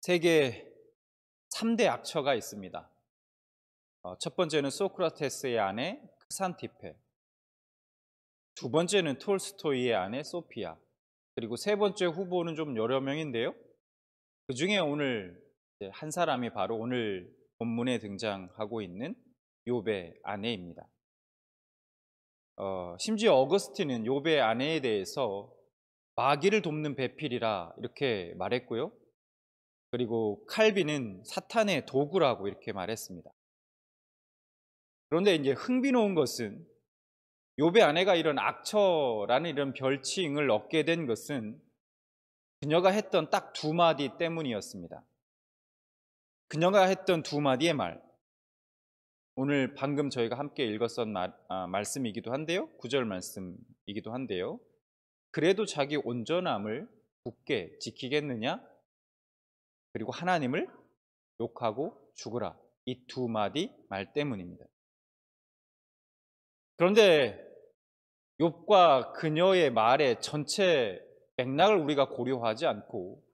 세계 3대 악처가 있습니다. 첫 번째는 소크라테스의 아내 크산티페, 두 번째는 톨스토이의 아내 소피아, 그리고 세 번째 후보는 좀 여러 명인데요. 그 중에 오늘 한 사람이 바로 오늘 본문에 등장하고 있는 욥의 아내입니다. 심지어 어거스틴은 욥의 아내에 대해서 마귀를 돕는 배필이라 이렇게 말했고요. 그리고 칼빈은 사탄의 도구라고 이렇게 말했습니다. 그런데 이제 흥미로운 것은 욥의 아내가 이런 악처라는 이런 별칭을 얻게 된 것은 그녀가 했던 딱 두 마디 때문이었습니다. 그녀가 했던 두 마디의 말, 오늘 방금 저희가 함께 읽었던 말씀이기도 한데요, 9절 말씀이기도 한데요. 그래도 자기 온전함을 굳게 지키겠느냐? 그리고 하나님을 욕하고 죽으라. 이 두 마디 말 때문입니다. 그런데 욥과 그녀의 말의 전체 맥락을 우리가 고려하지 않고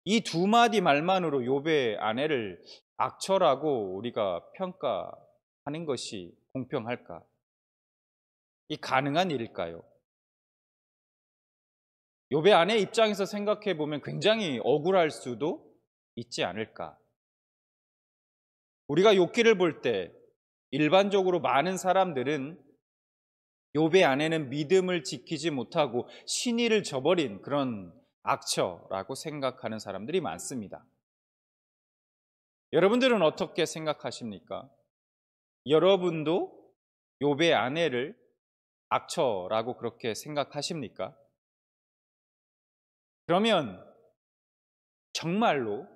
이 두 마디 말만으로 욥의 아내를 악처라고 우리가 평가하는 것이 공평할까? 이 가능한 일일까요? 욥의 아내 입장에서 생각해 보면 굉장히 억울할 수도 있지 않을까? 우리가 욥기를 볼 때 일반적으로 많은 사람들은 욥의 아내는 믿음을 지키지 못하고 신의를 저버린 그런 악처라고 생각하는 사람들이 많습니다. 여러분들은 어떻게 생각하십니까? 여러분도 욥의 아내를 악처라고 그렇게 생각하십니까? 그러면 정말로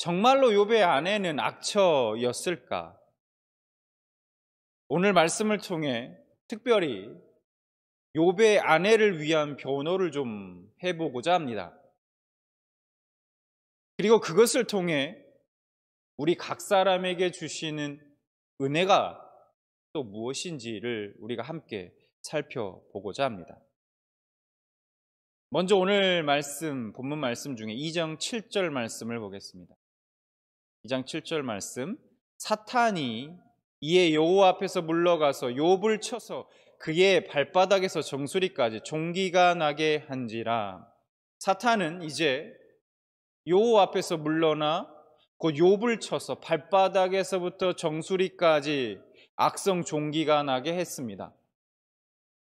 욥의 아내는 악처였을까? 오늘 말씀을 통해 특별히 욥의 아내를 위한 변호를 좀 해보고자 합니다. 그리고 그것을 통해 우리 각 사람에게 주시는 은혜가 또 무엇인지를 우리가 함께 살펴보고자 합니다. 먼저 오늘 본문 말씀 중에 2장 7절 말씀을 보겠습니다. 2장 7절 말씀, 사탄이 이에 여호와 앞에서 물러가서 욥을 쳐서 그의 발바닥에서 정수리까지 종기가 나게 한지라. 사탄은 이제 여호와 앞에서 물러나 곧 욥을 쳐서 발바닥에서부터 정수리까지 악성 종기가 나게 했습니다.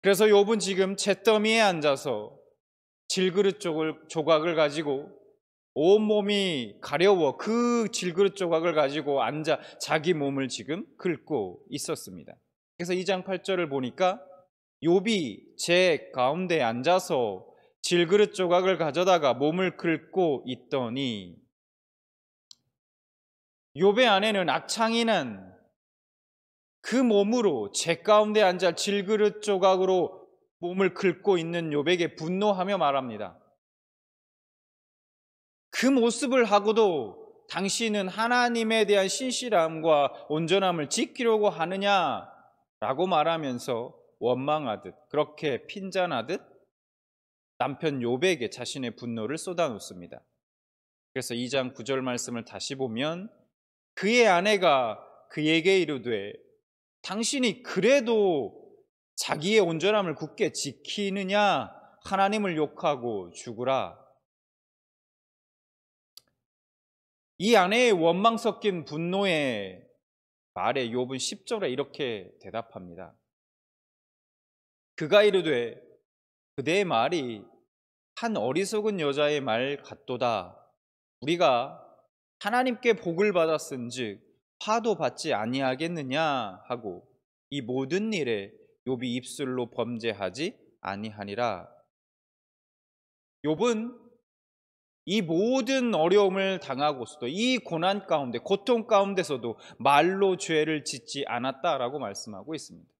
그래서 욥은 지금 잿더미에 앉아서 질그릇 조각을 가지고 온몸이 가려워 그 질그릇 조각을 가지고 앉아 자기 몸을 지금 긁고 있었습니다. 그래서 2장 8절을 보니까 욥이 제 가운데 앉아서 질그릇 조각을 가져다가 몸을 긁고 있더니, 욥의 아내는 악창이 난 그 몸으로 제 가운데 앉아 질그릇 조각으로 몸을 긁고 있는 욥에게 분노하며 말합니다. 그 모습을 하고도 당신은 하나님에 대한 신실함과 온전함을 지키려고 하느냐라고 말하면서 원망하듯, 그렇게 핀잔하듯 남편 욥에게 자신의 분노를 쏟아놓습니다. 그래서 2장 9절 말씀을 다시 보면 그의 아내가 그에게 이르되 당신이 그래도 자기의 온전함을 굳게 지키느냐? 하나님을 욕하고 죽으라. 이 아내의 원망 섞인 분노의 말에 욥은 10절에 이렇게 대답합니다. 그가 이르되 그대의 말이 한 어리석은 여자의 말 같도다. 우리가 하나님께 복을 받았은즉 화도 받지 아니하겠느냐 하고 이 모든 일에 욥이 입술로 범죄하지 아니하니라. 욥은 이 모든 어려움을 당하고서도, 이 고난 가운데, 고통 가운데서도 말로 죄를 짓지 않았다라고 말씀하고 있습니다.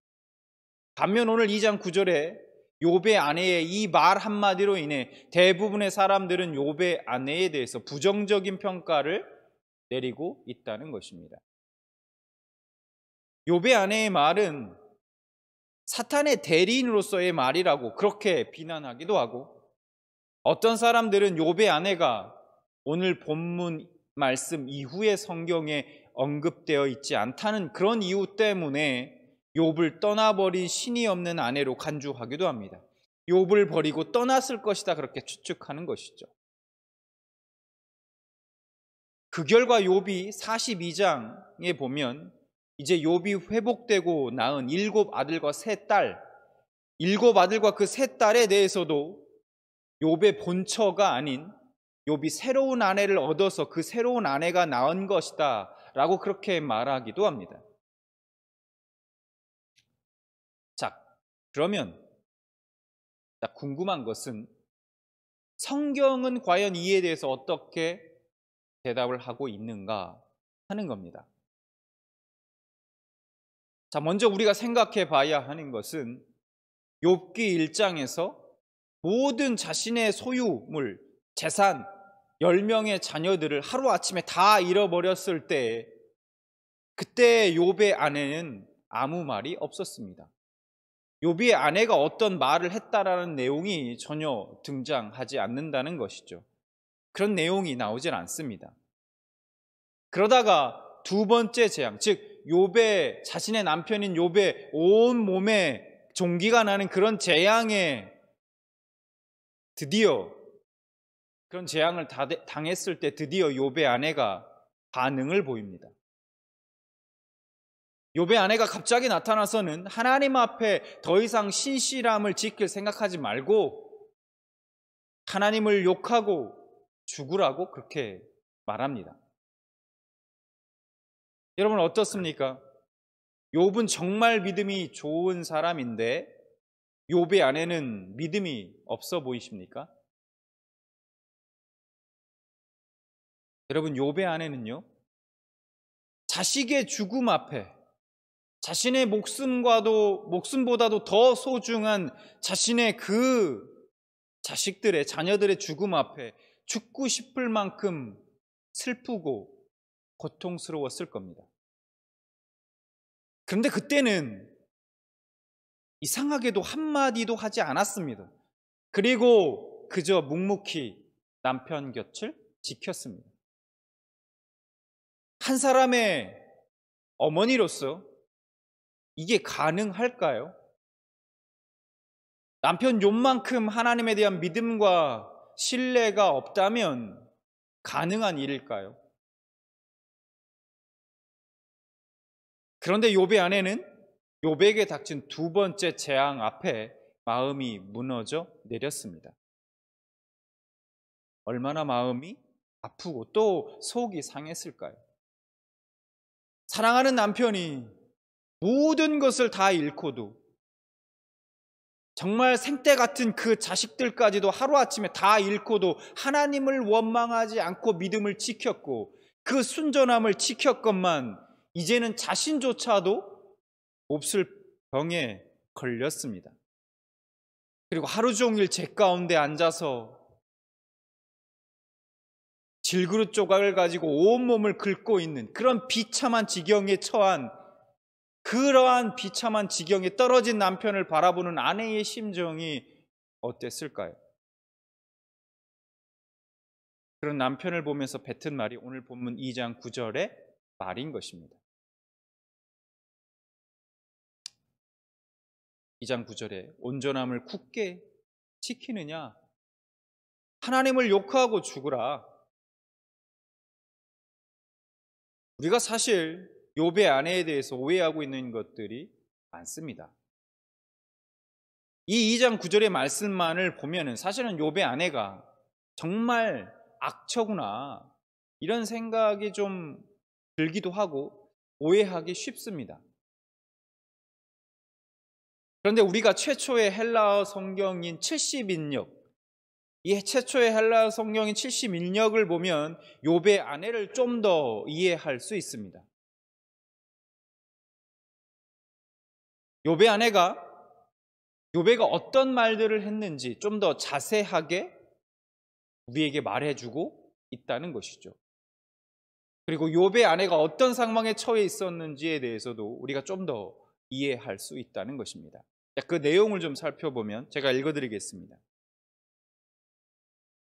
반면 오늘 2장 9절에 욥의 아내의 이 말 한마디로 인해 대부분의 사람들은 욥의 아내에 대해서 부정적인 평가를 내리고 있다는 것입니다. 욥의 아내의 말은 사탄의 대리인으로서의 말이라고 그렇게 비난하기도 하고, 어떤 사람들은 욥의 아내가 오늘 본문 말씀 이후의 성경에 언급되어 있지 않다는 그런 이유 때문에 욥을 떠나버린 신이 없는 아내로 간주하기도 합니다. 욥을 버리고 떠났을 것이다 그렇게 추측하는 것이죠. 그 결과 욥이 42장에 보면 이제 욥이 회복되고 낳은 7 아들과 3 딸, 7 아들과 그 3 딸에 대해서도 욥의 본처가 아닌 욥이 새로운 아내를 얻어서 그 새로운 아내가 낳은 것이다 라고 그렇게 말하기도 합니다. 자, 그러면 궁금한 것은 성경은 과연 이에 대해서 어떻게 대답을 하고 있는가 하는 겁니다. 자, 먼저 우리가 생각해 봐야 하는 것은 욥기 1장에서 모든 자신의 소유물, 재산, 10명의 자녀들을 하루아침에 다 잃어버렸을 때 그때 욥의 아내는 아무 말이 없었습니다. 욥의 아내가 어떤 말을 했다라는 내용이 전혀 등장하지 않는다는 것이죠. 그런 내용이 나오질 않습니다. 그러다가 두 번째 재앙, 즉 욥의 자신의 남편인 욥의 온 몸에 종기가 나는 그런 재앙에 드디어 그런 재앙을 당했을 때 드디어 욥의 아내가 반응을 보입니다. 욥의 아내가 갑자기 나타나서는 하나님 앞에 더 이상 신실함을 지킬 생각하지 말고 하나님을 욕하고 죽으라고 그렇게 말합니다. 여러분 어떻습니까? 욥은 정말 믿음이 좋은 사람인데 욥의 아내는 믿음이 없어 보이십니까? 여러분 욥의 아내는요, 자식의 죽음 앞에 자신의 목숨보다도 더 소중한 자신의 그 자식들의 자녀들의 죽음 앞에 죽고 싶을 만큼 슬프고 고통스러웠을 겁니다. 그런데 그때는 이상하게도 한마디도 하지 않았습니다. 그리고 그저 묵묵히 남편 곁을 지켰습니다. 한 사람의 어머니로서 이게 가능할까요? 남편 욥만큼 하나님에 대한 믿음과 신뢰가 없다면 가능한 일일까요? 그런데 욥의 아내는 욥에게 닥친 두 번째 재앙 앞에 마음이 무너져 내렸습니다. 얼마나 마음이 아프고 또 속이 상했을까요? 사랑하는 남편이 모든 것을 다 잃고도 정말 생때 같은 그 자식들까지도 하루아침에 다 잃고도 하나님을 원망하지 않고 믿음을 지켰고 그 순전함을 지켰건만 이제는 자신조차도 몹쓸 병에 걸렸습니다. 그리고 하루 종일 제 가운데 앉아서 질그릇 조각을 가지고 온몸을 긁고 있는 그런 비참한 지경에 처한 그러한 비참한 지경에 떨어진 남편을 바라보는 아내의 심정이 어땠을까요? 그런 남편을 보면서 뱉은 말이 오늘 본문 2장 9절의 말인 것입니다. 2장 9절에 온전함을 굳게 지키느냐? 하나님을 욕하고 죽으라. 우리가 사실 욥의 아내에 대해서 오해하고 있는 것들이 많습니다. 이 2장 9절의 말씀만을 보면은 사실은 욥의 아내가 정말 악처구나 이런 생각이 좀 들기도 하고 오해하기 쉽습니다. 그런데 우리가 최초의 헬라어 성경인 70인역, 이 최초의 헬라어 성경인 70인역을 보면 욥의 아내를 좀 더 이해할 수 있습니다. 욥의 아내가 욥에가 어떤 말들을 했는지 좀 더 자세하게 우리에게 말해주고 있다는 것이죠. 그리고 욥의 아내가 어떤 상황에 처해 있었는지에 대해서도 우리가 좀 더 이해할 수 있다는 것입니다. 그 내용을 좀 살펴보면 제가 읽어드리겠습니다.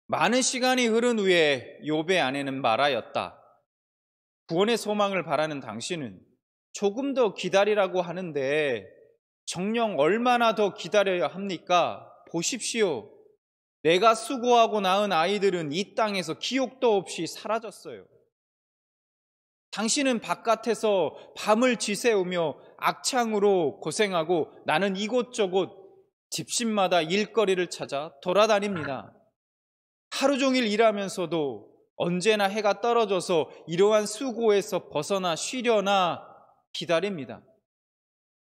많은 시간이 흐른 후에 욥의 아내는 말하였다. 구원의 소망을 바라는 당신은 조금 더 기다리라고 하는데 정녕 얼마나 더 기다려야 합니까? 보십시오. 내가 수고하고 낳은 아이들은 이 땅에서 기억도 없이 사라졌어요. 당신은 바깥에서 밤을 지새우며 악창으로 고생하고 나는 이곳저곳 집집마다 일거리를 찾아 돌아다닙니다. 하루 종일 일하면서도 언제나 해가 떨어져서 이러한 수고에서 벗어나 쉬려나 기다립니다.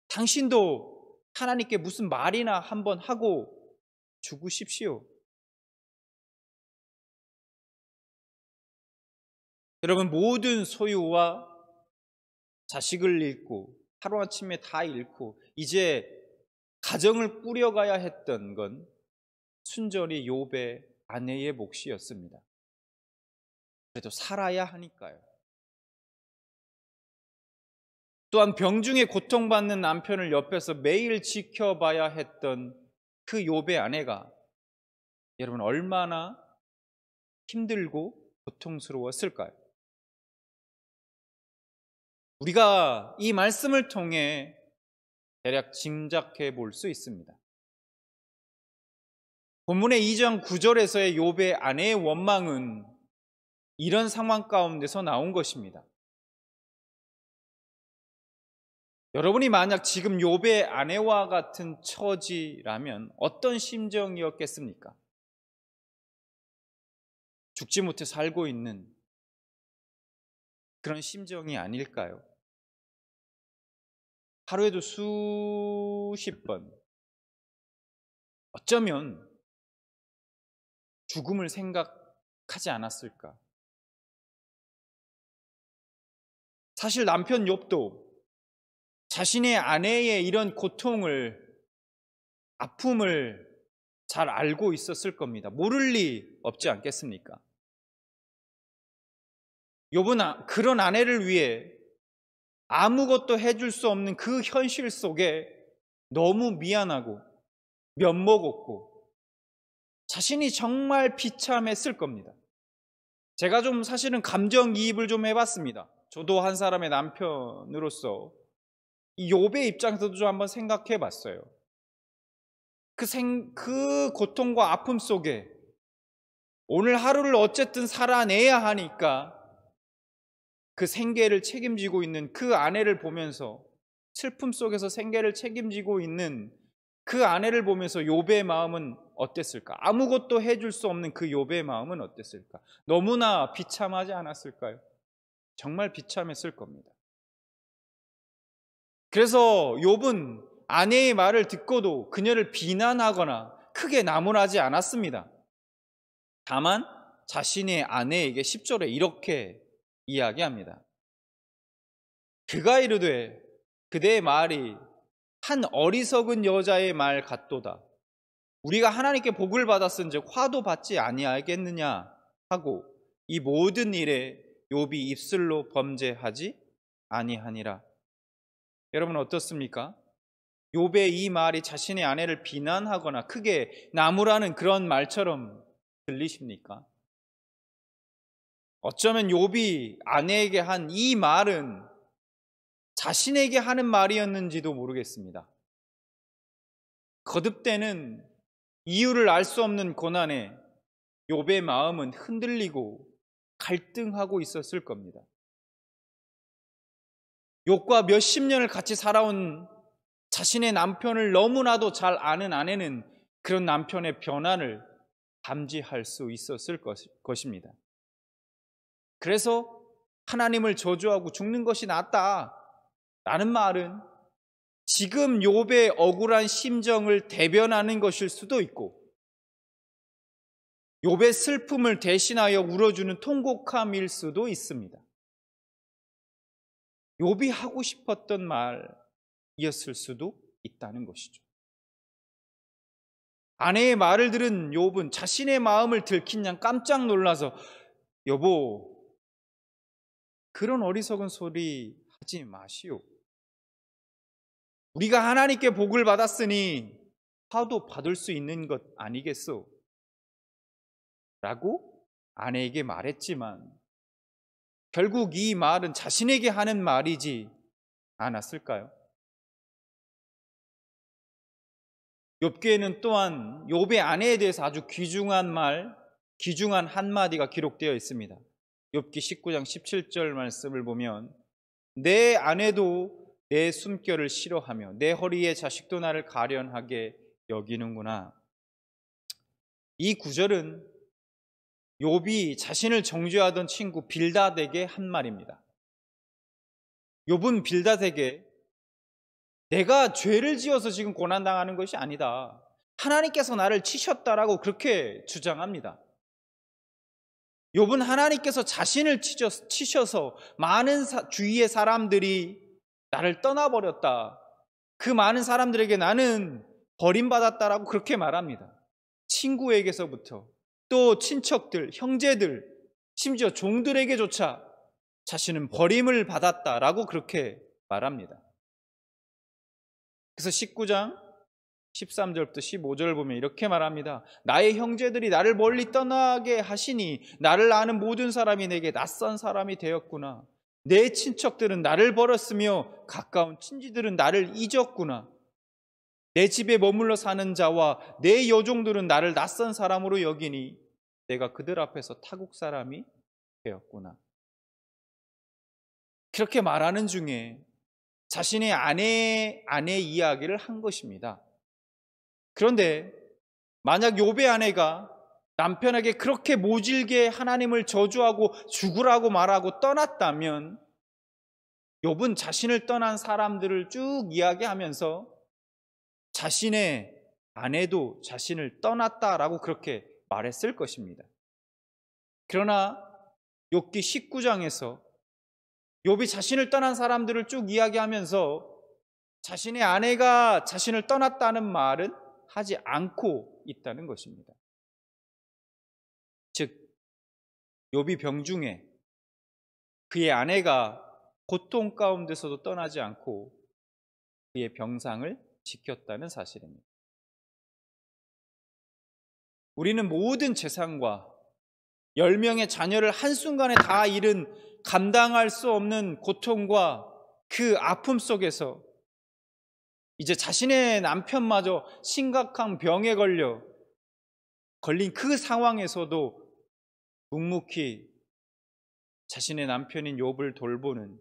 당신도 하나님께 무슨 말이나 한번 하고 죽으십시오. 여러분, 모든 소유와 자식을 잃고 하루아침에 다 잃고 이제 가정을 꾸려가야 했던 건 순전히 욥의 아내의 몫이었습니다. 그래도 살아야 하니까요. 또한 병중에 고통받는 남편을 옆에서 매일 지켜봐야 했던 그 욥의 아내가 여러분 얼마나 힘들고 고통스러웠을까요? 우리가 이 말씀을 통해 대략 짐작해 볼 수 있습니다. 본문의 2장 9절에서의 욥의 아내의 원망은 이런 상황 가운데서 나온 것입니다. 여러분이 만약 지금 욥의 아내와 같은 처지라면 어떤 심정이었겠습니까? 죽지 못해 살고 있는 그런 심정이 아닐까요? 하루에도 수십 번, 어쩌면 죽음을 생각하지 않았을까? 사실 남편 욥도 자신의 아내의 이런 고통을, 아픔을 잘 알고 있었을 겁니다. 모를 리 없지 않겠습니까? 욥은 그런 아내를 위해 아무것도 해줄 수 없는 그 현실 속에 너무 미안하고 면목 없고 자신이 정말 비참했을 겁니다. 제가 좀 사실은 감정이입을 좀 해봤습니다. 저도 한 사람의 남편으로서 이 욥의 입장에서도 좀 한번 생각해 봤어요. 그 고통과 아픔 속에 오늘 하루를 어쨌든 살아내야 하니까 그 생계를 책임지고 있는 그 아내를 보면서, 슬픔 속에서 생계를 책임지고 있는 그 아내를 보면서 욥의 마음은 어땠을까? 아무것도 해줄 수 없는 그 욥의 마음은 어땠을까? 너무나 비참하지 않았을까요? 정말 비참했을 겁니다. 그래서 욥은 아내의 말을 듣고도 그녀를 비난하거나 크게 나무라지 않았습니다. 다만 자신의 아내에게 10절에 이렇게 이야기합니다. 그가 이르되 그대의 말이 한 어리석은 여자의 말 같도다. 우리가 하나님께 복을 받았은즉 화도 받지 아니하겠느냐 하고 이 모든 일에 욥이 입술로 범죄하지 아니하니라. 여러분 어떻습니까? 욥의 이 말이 자신의 아내를 비난하거나 크게 나무라는 그런 말처럼 들리십니까? 어쩌면 욥이 아내에게 한 이 말은 자신에게 하는 말이었는지도 모르겠습니다. 거듭되는 이유를 알 수 없는 고난에 욥의 마음은 흔들리고 갈등하고 있었을 겁니다. 욥과 몇십 년을 같이 살아온 자신의 남편을 너무나도 잘 아는 아내는 그런 남편의 변화를 감지할 수 있었을 것입니다. 그래서 하나님을 저주하고 죽는 것이 낫다 라는 말은 지금 욥의 억울한 심정을 대변하는 것일 수도 있고 욥의 슬픔을 대신하여 울어주는 통곡함일 수도 있습니다. 욥이 하고 싶었던 말이었을 수도 있다는 것이죠. 아내의 말을 들은 욥은 자신의 마음을 들킨 양 깜짝 놀라서 여보, 그런 어리석은 소리 하지 마시오. 우리가 하나님께 복을 받았으니 화도 받을 수 있는 것 아니겠소? 라고 아내에게 말했지만 결국 이 말은 자신에게 하는 말이지 않았을까요? 욥기에는 또한 욥의 아내에 대해서 아주 귀중한 한마디가 기록되어 있습니다. 욥기 19장 17절 말씀을 보면 내 아내도 내 숨결을 싫어하며 내 허리의 자식도 나를 가련하게 여기는구나. 이 구절은 욥이 자신을 정죄하던 친구 빌닷에게 한 말입니다. 욥은 빌닷에게 내가 죄를 지어서 지금 고난당하는 것이 아니다. 하나님께서 나를 치셨다라고 그렇게 주장합니다. 욥은 하나님께서 자신을 치셔서 많은 주위의 사람들이 나를 떠나버렸다. 그 많은 사람들에게 나는 버림받았다라고 그렇게 말합니다. 친구에게서부터 또 친척들, 형제들, 심지어 종들에게조차 자신은 버림을 받았다라고 그렇게 말합니다. 그래서 19장 13절부터 15절 보면 이렇게 말합니다. 나의 형제들이 나를 멀리 떠나게 하시니 나를 아는 모든 사람이 내게 낯선 사람이 되었구나. 내 친척들은 나를 버렸으며 가까운 친지들은 나를 잊었구나. 내 집에 머물러 사는 자와 내 여종들은 나를 낯선 사람으로 여기니 내가 그들 앞에서 타국 사람이 되었구나. 그렇게 말하는 중에 자신의 아내 이야기를 한 것입니다. 그런데 만약 욥의 아내가 남편에게 그렇게 모질게 하나님을 저주하고 죽으라고 말하고 떠났다면 욥은 자신을 떠난 사람들을 쭉 이야기하면서 자신의 아내도 자신을 떠났다라고 그렇게 말했을 것입니다. 그러나 욥기 19장에서 욥이 자신을 떠난 사람들을 쭉 이야기하면서 자신의 아내가 자신을 떠났다는 말은 하지 않고 있다는 것입니다. 즉 욥이 병중에 그의 아내가 고통 가운데서도 떠나지 않고 그의 병상을 지켰다는 사실입니다. 우리는 모든 재산과 10명의 자녀를 한순간에 다 잃은 감당할 수 없는 고통과 그 아픔 속에서 이제 자신의 남편마저 심각한 병에 걸린 그 상황에서도 묵묵히 자신의 남편인 욥을 돌보는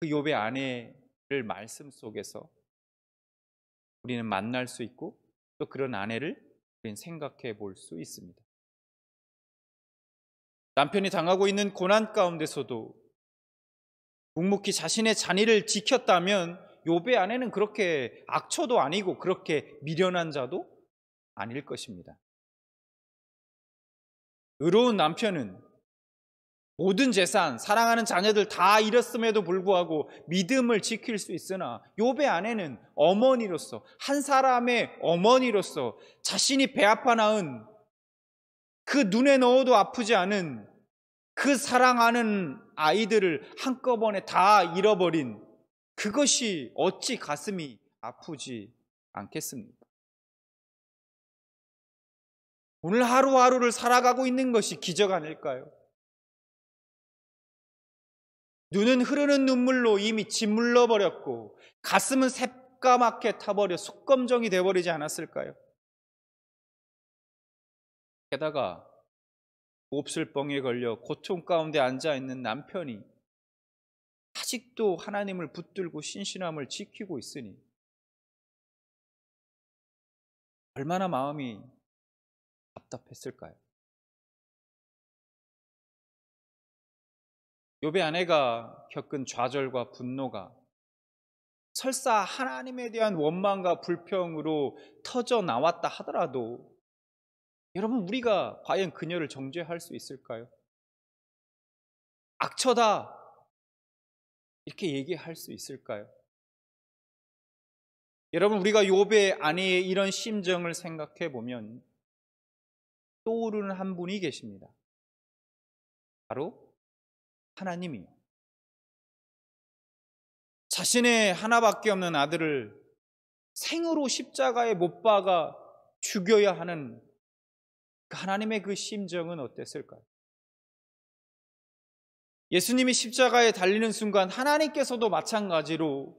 그 욥의 아내를 말씀 속에서 우리는 만날 수 있고 또 그런 아내를 우리는 생각해 볼 수 있습니다. 남편이 당하고 있는 고난 가운데서도 묵묵히 자신의 자녀를 지켰다면 욥의 아내는 그렇게 악처도 아니고 그렇게 미련한 자도 아닐 것입니다. 의로운 남편은 모든 재산, 사랑하는 자녀들 다 잃었음에도 불구하고 믿음을 지킬 수 있으나 욥의 아내는 어머니로서, 한 사람의 어머니로서 자신이 배 아파 낳은 그 눈에 넣어도 아프지 않은 그 사랑하는 아이들을 한꺼번에 다 잃어버린 그것이 어찌 가슴이 아프지 않겠습니까? 오늘 하루하루를 살아가고 있는 것이 기적 아닐까요? 눈은 흐르는 눈물로 이미 짓물러 버렸고 가슴은 새까맣게 타버려 숙검정이 되어버리지 않았을까요? 게다가 몹쓸병에 걸려 고통 가운데 앉아있는 남편이 아직도 하나님을 붙들고 신실함을 지키고 있으니 얼마나 마음이 답답했을까요? 욥의 아내가 겪은 좌절과 분노가 설사 하나님에 대한 원망과 불평으로 터져 나왔다 하더라도 여러분, 우리가 과연 그녀를 정죄할 수 있을까요? 악처다 이렇게 얘기할 수 있을까요? 여러분, 우리가 욥의 아내의 이런 심정을 생각해 보면 떠오르는 한 분이 계십니다. 바로 하나님이요. 자신의 하나밖에 없는 아들을 생으로 십자가에 못 박아 죽여야 하는 하나님의 그 심정은 어땠을까요? 예수님이 십자가에 달리는 순간 하나님께서도 마찬가지로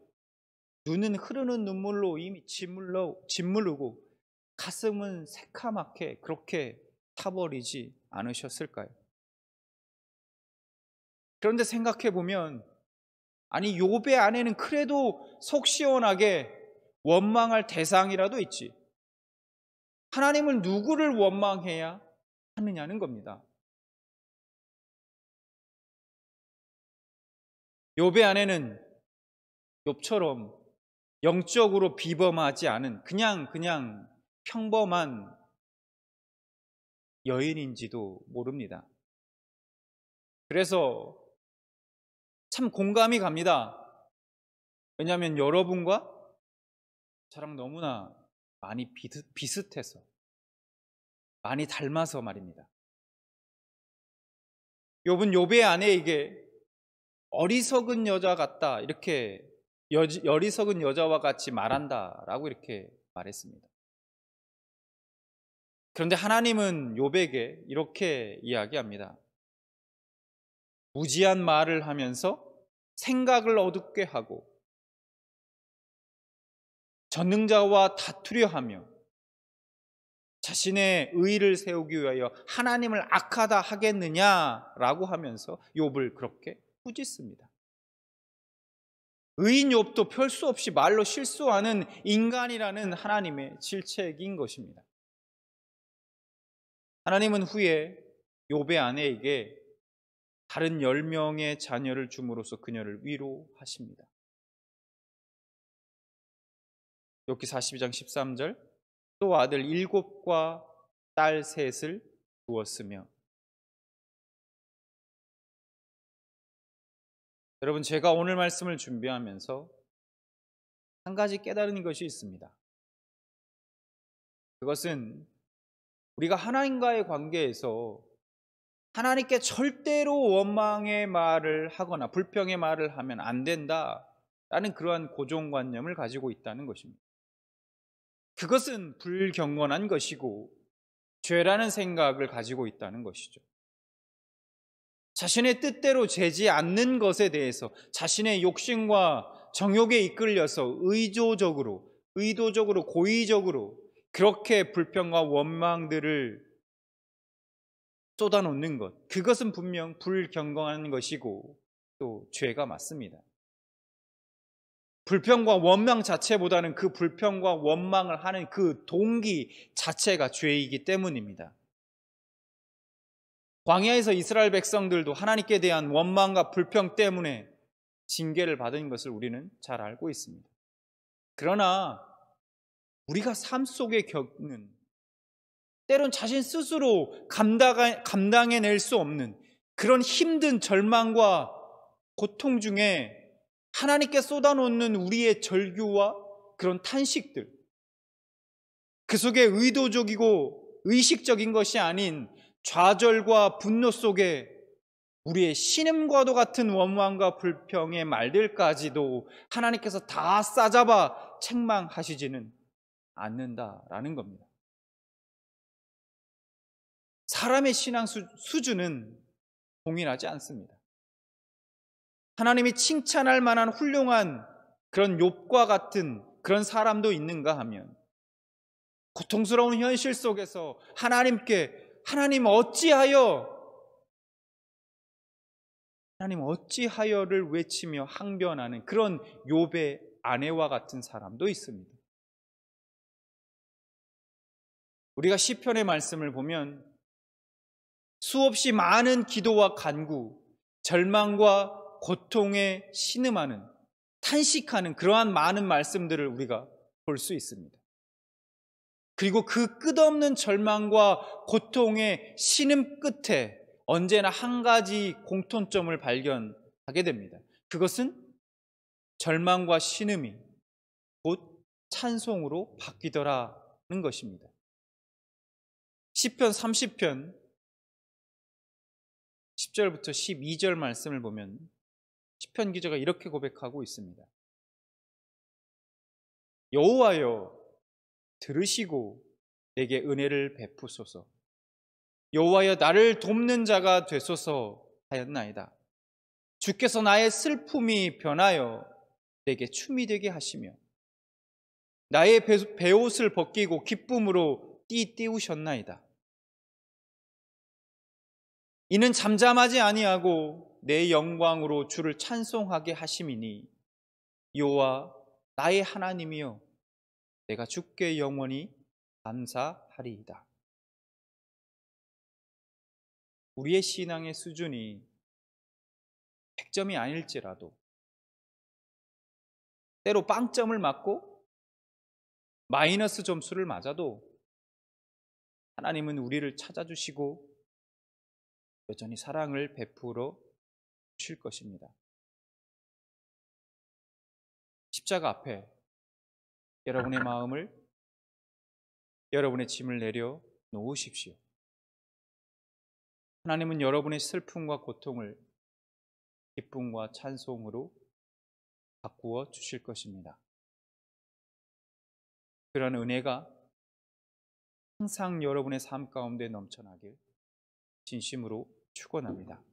눈은 흐르는 눈물로 이미 짓물르고 가슴은 새카맣게 그렇게 타버리지 않으셨을까요? 그런데 생각해 보면 아니 욥의 안에는 그래도 속 시원하게 원망할 대상이라도 있지. 하나님을 누구를 원망해야 하느냐는 겁니다. 욥의 안에는 욥처럼 영적으로 비범하지 않은 그냥 평범한 여인인지도 모릅니다. 그래서 참 공감이 갑니다. 왜냐하면 여러분과 저랑 너무나 많이 비슷해서, 많이 닮아서 말입니다. 욥은 욥의 아내에게 어리석은 여자 같다, 이렇게 어리석은 여자와 같이 말한다라고 이렇게 말했습니다. 그런데 하나님은 욥에게 이렇게 이야기합니다. 무지한 말을 하면서 생각을 어둡게 하고 전능자와 다투려 하며 자신의 의의를 세우기 위하여 하나님을 악하다 하겠느냐라고 하면서 욥을 그렇게 꾸짖습니다. 의인 욥도 별 수 없이 말로 실수하는 인간이라는 하나님의 질책인 것입니다. 하나님은 후에 욥의 아내에게 다른 10명의 자녀를 줌으로써 그녀를 위로하십니다. 욥기 42장 13절 또 아들 7과 딸 3을 두었으며. 여러분, 제가 오늘 말씀을 준비하면서 한 가지 깨달은 것이 있습니다. 그것은 우리가 하나님과의 관계에서 하나님께 절대로 원망의 말을 하거나 불평의 말을 하면 안 된다라는 그러한 고정관념을 가지고 있다는 것입니다. 그것은 불경건한 것이고 죄라는 생각을 가지고 있다는 것이죠. 자신의 뜻대로 되지 않는 것에 대해서 자신의 욕심과 정욕에 이끌려서 의도적으로 고의적으로 그렇게 불평과 원망들을 쏟아놓는 것, 그것은 분명 불경건한 것이고 또 죄가 맞습니다. 불평과 원망 자체보다는 그 불평과 원망을 하는 그 동기 자체가 죄이기 때문입니다. 광야에서 이스라엘 백성들도 하나님께 대한 원망과 불평 때문에 징계를 받은 것을 우리는 잘 알고 있습니다. 그러나 우리가 삶 속에 겪는 때론 자신 스스로 감당해낼 수 없는 그런 힘든 절망과 고통 중에 하나님께 쏟아놓는 우리의 절규와 그런 탄식들, 그 속에 의도적이고 의식적인 것이 아닌 좌절과 분노 속에 우리의 신음과도 같은 원망과 불평의 말들까지도 하나님께서 다 싸잡아 책망하시지는 않는다라는 겁니다. 사람의 신앙 수준은 동일하지 않습니다. 하나님이 칭찬할 만한 훌륭한 그런 욥과 같은 그런 사람도 있는가 하면 고통스러운 현실 속에서 하나님 어찌하여를 외치며 항변하는 그런 욥의 아내와 같은 사람도 있습니다. 우리가 시편의 말씀을 보면 수없이 많은 기도와 간구, 절망과 고통에 신음하는, 탄식하는 그러한 많은 말씀들을 우리가 볼 수 있습니다. 그리고 그 끝없는 절망과 고통의 신음 끝에 언제나 한 가지 공통점을 발견하게 됩니다. 그것은 절망과 신음이 곧 찬송으로 바뀌더라는 것입니다. 시편 30편 10절부터 12절 말씀을 보면 시편 기자가 이렇게 고백하고 있습니다. 여호와여 들으시고 내게 은혜를 베푸소서. 여호와여 나를 돕는 자가 되소서 하였나이다. 주께서 나의 슬픔이 변하여 내게 춤이 되게 하시며 나의 베옷을 벗기고 기쁨으로 띠우셨나이다. 이는 잠잠하지 아니하고 내 영광으로 주를 찬송하게 하심이니 여호와 나의 하나님이여 내가 주께 영원히 감사하리이다. 우리의 신앙의 수준이 100점이 아닐지라도 때로 빵점을 맞고 마이너스 점수를 맞아도 하나님은 우리를 찾아주시고 여전히 사랑을 베풀어 주실 것입니다. 십자가 앞에 여러분의 마음을, 여러분의 짐을 내려 놓으십시오. 하나님은 여러분의 슬픔과 고통을 기쁨과 찬송으로 바꾸어 주실 것입니다. 그런 은혜가 항상 여러분의 삶 가운데 넘쳐나길 진심으로 축원합니다.